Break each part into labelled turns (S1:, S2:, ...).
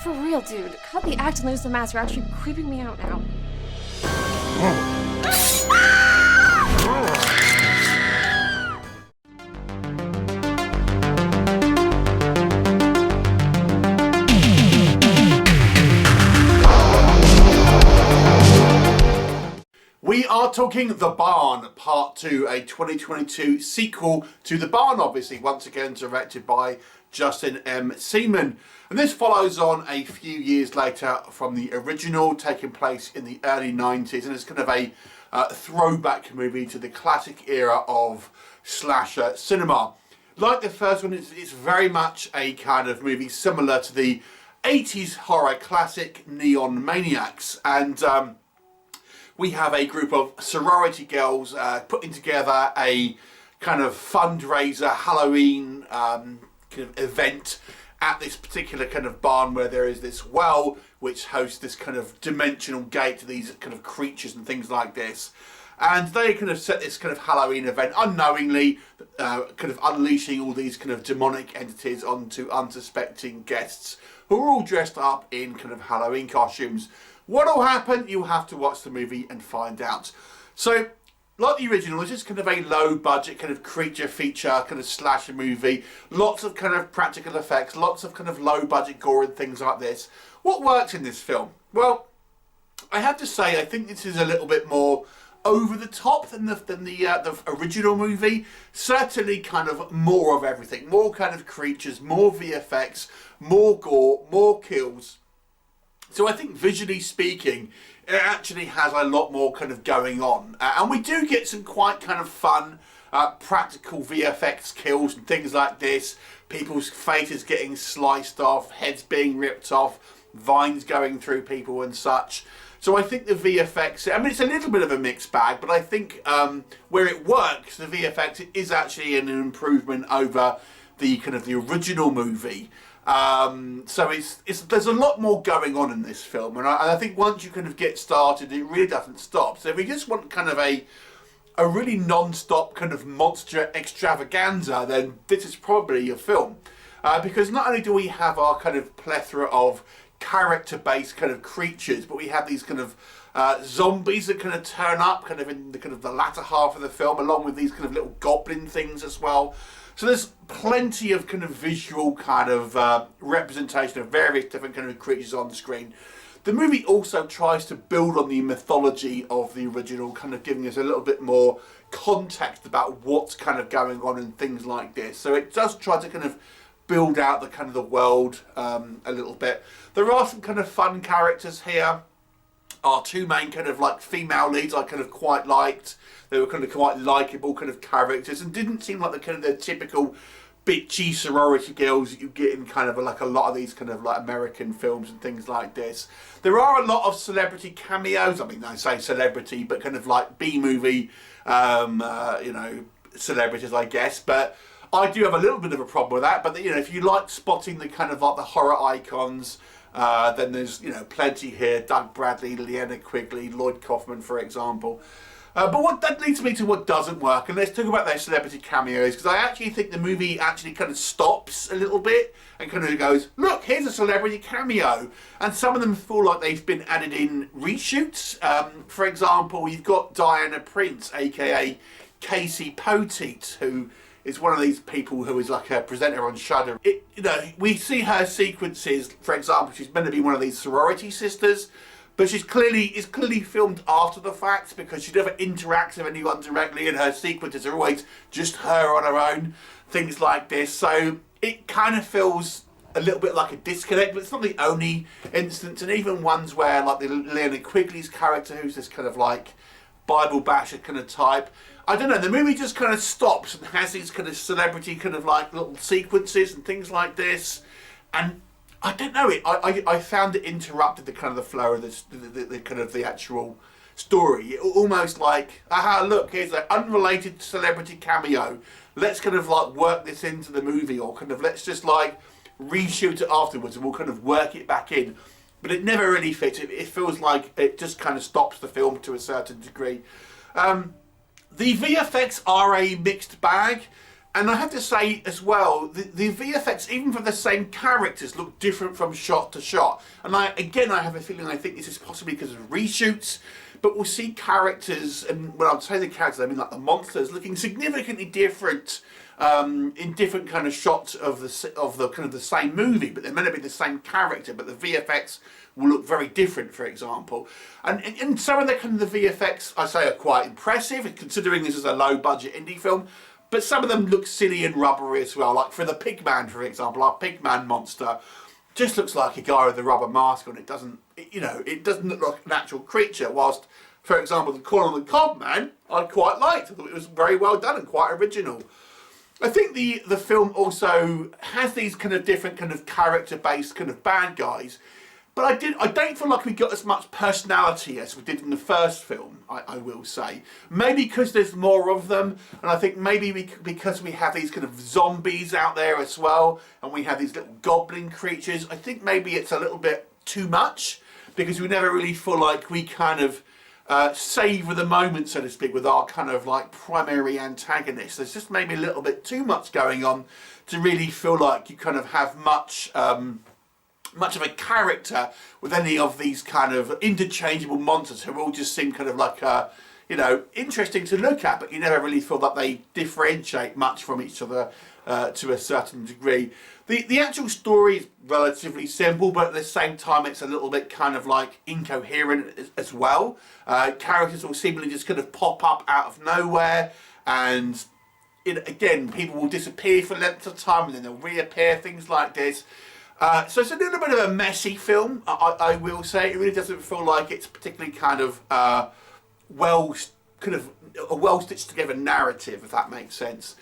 S1: For real, dude. Cut the act and lose the mask. You're actually creeping me out now.
S2: We are talking The Barn, Part 2, a 2022 sequel to The Barn, obviously, once again directed by Justin M. Seaman. And this follows on a few years later from the original, taking place in the early 90s, and it's kind of a throwback movie to the classic era of slasher cinema. Like the first one, it's very much a kind of movie similar to the 80s horror classic Neon Maniacs, and we have a group of sorority girls putting together a kind of fundraiser Halloween kind of event at this particular kind of barn, where there is this well which hosts this kind of dimensional gate to these kind of creatures and things like this. And they kind of set this kind of Halloween event unknowingly, kind of unleashing all these kind of demonic entities onto unsuspecting guests who are all dressed up in kind of Halloween costumes. What'll happen? You'll have to watch the movie and find out. So, like the original, it's just kind of a low budget kind of creature feature kind of slasher movie. Lots of kind of practical effects, lots of kind of low budget gore and things like this. What works in this film? Well, I have to say I think this is a little bit more over the top than the original movie. Certainly kind of more of everything. More kind of creatures, more VFX, more gore, more kills. So I think visually speaking, it actually has a lot more kind of going on. And we do get some quite kind of fun practical VFX kills and things like this. People's faces getting sliced off, heads being ripped off, vines going through people and such. So I think the VFX, I mean, it's a little bit of a mixed bag, but I think where it works, the VFX is actually an improvement over the kind of the original movie. So there's a lot more going on in this film, and I think once you kind of get started, it really doesn't stop. So if you just want kind of a really non-stop kind of monster extravaganza, then this is probably your film. Because not only do we have our kind of plethora of character-based kind of creatures, but we have these kind of zombies that kind of turn up kind of in the kind of the latter half of the film, along with these kind of little goblin things as well. So there's plenty of kind of visual kind of representation of various different kind of creatures on the screen. The movie also tries to build on the mythology of the original, kind of giving us a little bit more context about what's kind of going on and things like this. So it does try to kind of build out the kind of the world a little bit. There are some kind of fun characters here. Our two main kind of like female leads I kind of quite liked. They were kind of quite likeable kind of characters and didn't seem like the kind of the typical bitchy sorority girls that you get in kind of like a lot of these kind of like American films and things like this. There are a lot of celebrity cameos. I mean, I say celebrity, but kind of like B-movie, you know, celebrities, I guess. But I do have a little bit of a problem with that. But you know, if you like spotting the kind of like the horror icons, then there's, you know, plenty here. Doug Bradley, Liana Quigley, Lloyd Kaufman, for example. But what that leads me to what doesn't work, and let's talk about those celebrity cameos, because I actually think the movie actually kind of stops a little bit and kind of goes, look, here's a celebrity cameo, and some of them feel like they've been added in reshoots. For example, you've got Diana Prince, aka Casey Poteet, who is one of these people who is like a presenter on Shudder. You know, we see her sequences. For example, she's meant to be one of these sorority sisters, but it's clearly filmed after the fact, because she never interacts with anyone directly, and her sequences are always just her on her own, things like this. So it kind of feels a little bit like a disconnect, but it's not the only instance, and even ones where like the Liana Quigley's character, who's this kind of like Bible basher kind of type, I don't know, the movie just kind of stops and has these kind of celebrity kind of like little sequences and things like this, and I don't know, I found it interrupted the kind of the flow of the kind of the actual story. It almost like, aha, look, here's an unrelated celebrity cameo. Let's kind of like work this into the movie, or kind of let's just like reshoot it afterwards and we'll kind of work it back in. But it never really fits. It feels like it just kind of stops the film to a certain degree. The VFX are a mixed bag. And I have to say as well, the VFX, even for the same characters, look different from shot to shot. And I have a feeling, I think this is possibly because of reshoots, but we'll see characters, and when I'm saying the characters, I mean like the monsters, looking significantly different in different kind of shots of the kind of the same movie, but they're meant to be the same character, but the VFX will look very different, for example. And some of the kind of the VFX, I say, are quite impressive, considering this is a low-budget indie film. But some of them look silly and rubbery as well. Like for the Pigman, for example, our Pigman monster just looks like a guy with a rubber mask on. It doesn't, you know, it doesn't look like an actual creature. Whilst, for example, the Corn on the Cob Man, I quite liked. I thought it was very well done and quite original. I think the film also has these kind of different kind of character-based kind of bad guys. But I don't feel like we got as much personality as we did in the first film, I will say. Maybe because there's more of them, and I think maybe because we have these kind of zombies out there as well, and we have these little goblin creatures, I think maybe it's a little bit too much, because we never really feel like we kind of savour the moment, so to speak, with our kind of like primary antagonist. There's just maybe a little bit too much going on to really feel like you kind of have much of a character with any of these kind of interchangeable monsters who all just seem kind of like, you know, interesting to look at, but you never really feel that they differentiate much from each other to a certain degree. The actual story is relatively simple, but at the same time it's a little bit kind of like incoherent as well. Characters will seemingly just kind of pop up out of nowhere, and again, people will disappear for lengths of time and then they'll reappear, things like this. So it's a little bit of a messy film, I will say. It really doesn't feel like it's particularly kind of a well stitched together narrative, if that makes sense.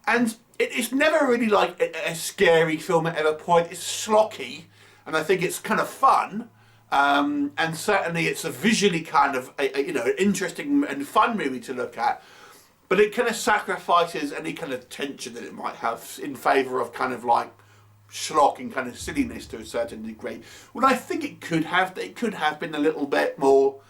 S2: And it's never really like a scary film at any point. It's schlocky, and I think it's kind of fun. And certainly it's a visually kind of you know, interesting and fun movie to look at. But it kind of sacrifices any kind of tension that it might have in favour of kind of like schlock and kind of silliness to a certain degree. Well, I think it could have been a little bit more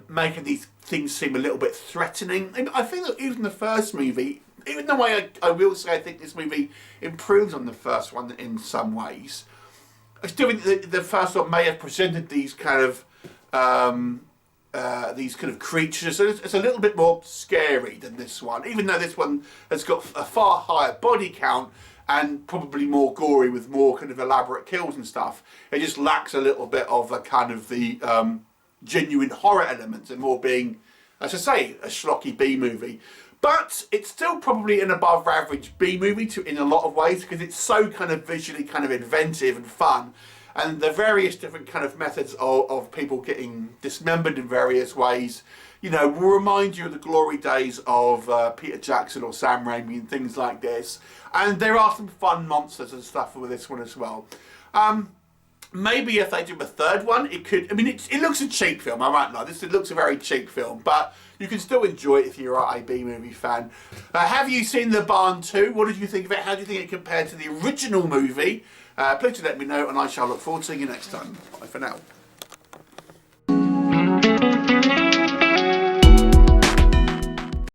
S2: making these things seem a little bit threatening. And I think that even the first movie, even though I will say I think this movie improves on the first one in some ways, I still think the first one may have presented these kind of creatures. So it's a little bit more scary than this one, even though this one has got a far higher body count and probably more gory with more kind of elaborate kills and stuff. It just lacks a little bit of a kind of the genuine horror elements and more being, as I say, a schlocky B movie. But it's still probably an above average B movie in a lot of ways, because it's so kind of visually kind of inventive and fun. And the various different kind of methods of people getting dismembered in various ways, you know, will remind you of the glory days of Peter Jackson or Sam Raimi and things like this. And there are some fun monsters and stuff with this one as well. Maybe if they do a third one, it could. I mean, it looks a cheap film. I won't lie. It looks a very cheap film, but you can still enjoy it if you're a B movie fan. Have you seen The Barn 2? What did you think of it? How do you think it compared to the original movie? Please do let me know, and I shall look forward to seeing you next time. Bye for now.